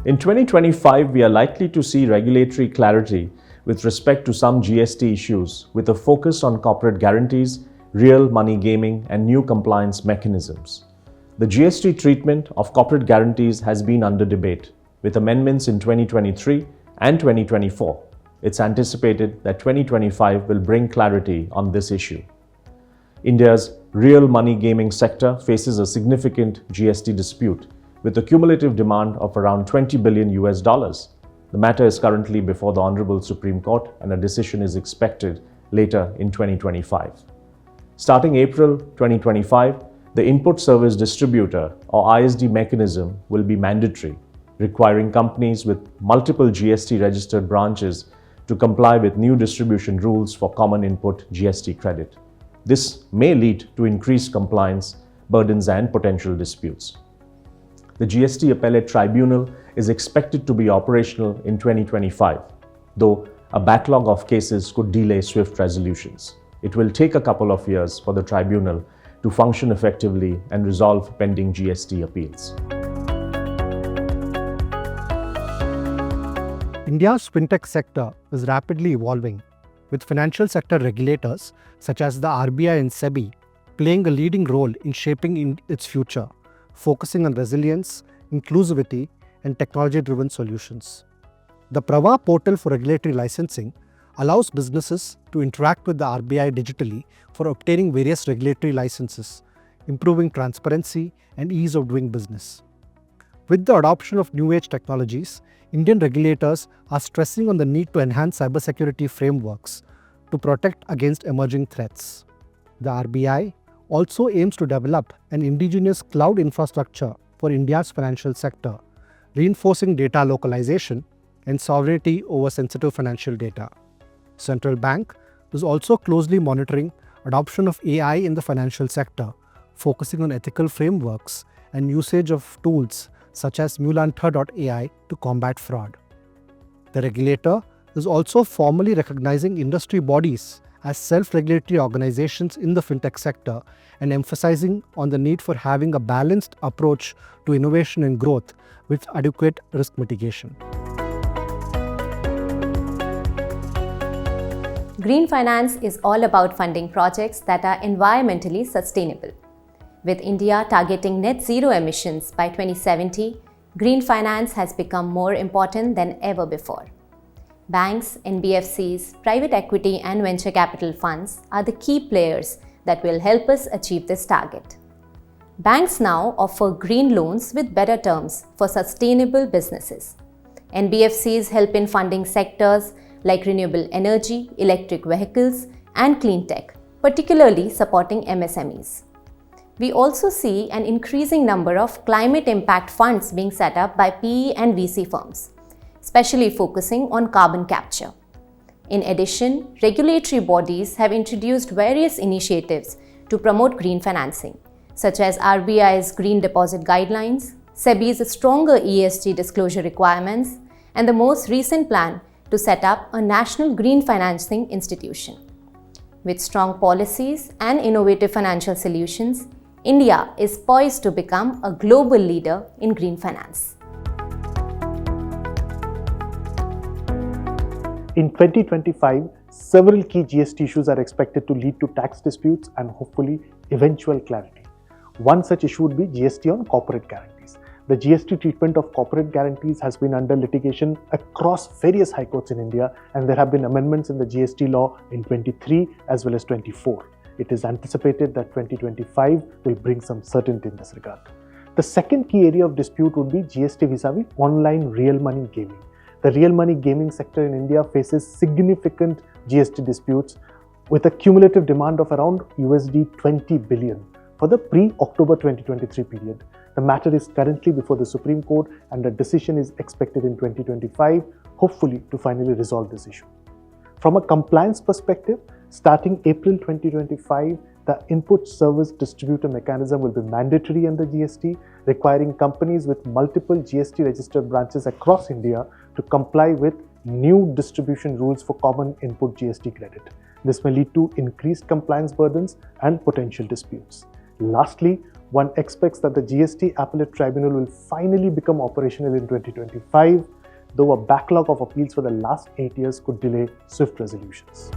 In 2025, we are likely to see regulatory clarity with respect to some GST issues, with a focus on corporate guarantees, real money gaming, and new compliance mechanisms. The GST treatment of corporate guarantees has been under debate, with amendments in 2023 and 2024. It's anticipated that 2025 will bring clarity on this issue. India's real money gaming sector faces a significant GST dispute, with a cumulative demand of around $20 billion. The matter is currently before the Honorable Supreme Court, and a decision is expected later in 2025. Starting April 2025, the Input Service Distributor or ISD mechanism will be mandatory, requiring companies with multiple GST registered branches to comply with new distribution rules for common input GST credit. This may lead to increased compliance burdens and potential disputes. The GST Appellate Tribunal is expected to be operational in 2025, though a backlog of cases could delay swift resolutions. It will take a couple of years for the tribunal to function effectively and resolve pending GST appeals. India's fintech sector is rapidly evolving, with financial sector regulators such as the RBI and SEBI playing a leading role in shaping its future, focusing on resilience, inclusivity, and technology-driven solutions. The Prava portal for regulatory licensing allows businesses to interact with the RBI digitally for obtaining various regulatory licenses, improving transparency and ease of doing business. With the adoption of new age technologies, Indian regulators are stressing on the need to enhance cybersecurity frameworks to protect against emerging threats. The RBI also aims to develop an indigenous cloud infrastructure for India's financial sector, reinforcing data localization and sovereignty over sensitive financial data. Central Bank is also closely monitoring adoption of AI in the financial sector, focusing on ethical frameworks and usage of tools such as Mulanta.ai to combat fraud. The regulator is also formally recognizing industry bodies as self-regulatory organizations in the fintech sector and emphasizing on the need for having a balanced approach to innovation and growth with adequate risk mitigation. Green finance is all about funding projects that are environmentally sustainable. With India targeting net zero emissions by 2070, green finance has become more important than ever before. Banks, NBFCs, private equity and venture capital funds are the key players that will help us achieve this target. Banks now offer green loans with better terms for sustainable businesses. NBFCs help in funding sectors like renewable energy, electric vehicles, and clean tech, particularly supporting MSMEs. We also see an increasing number of climate impact funds being set up by PE and VC firms, especially focusing on carbon capture. In addition, regulatory bodies have introduced various initiatives to promote green financing, such as RBI's Green Deposit Guidelines, SEBI's stronger ESG disclosure requirements, and the most recent plan to set up a national green financing institution. With strong policies and innovative financial solutions, India is poised to become a global leader in green finance. In 2025, several key GST issues are expected to lead to tax disputes and hopefully eventual clarity. One such issue would be GST on corporate guarantees. The GST treatment of corporate guarantees has been under litigation across various high courts in India, and there have been amendments in the GST law in 23 as well as 24. It is anticipated that 2025 will bring some certainty in this regard. The second key area of dispute would be GST vis-a-vis online real money gaming. The real money gaming sector in India faces significant GST disputes with a cumulative demand of around $20 billion for the pre-October 2023 period. The matter is currently before the Supreme Court and a decision is expected in 2025, hopefully to finally resolve this issue. From a compliance perspective, starting April 2025, the Input Service Distributor mechanism will be mandatory under GST, requiring companies with multiple GST registered branches across India to comply with new distribution rules for common input GST credit. This may lead to increased compliance burdens and potential disputes. Lastly, One expects that the GST Appellate Tribunal will finally become operational in 2025, though a backlog of appeals for the last 8 years could delay swift resolutions.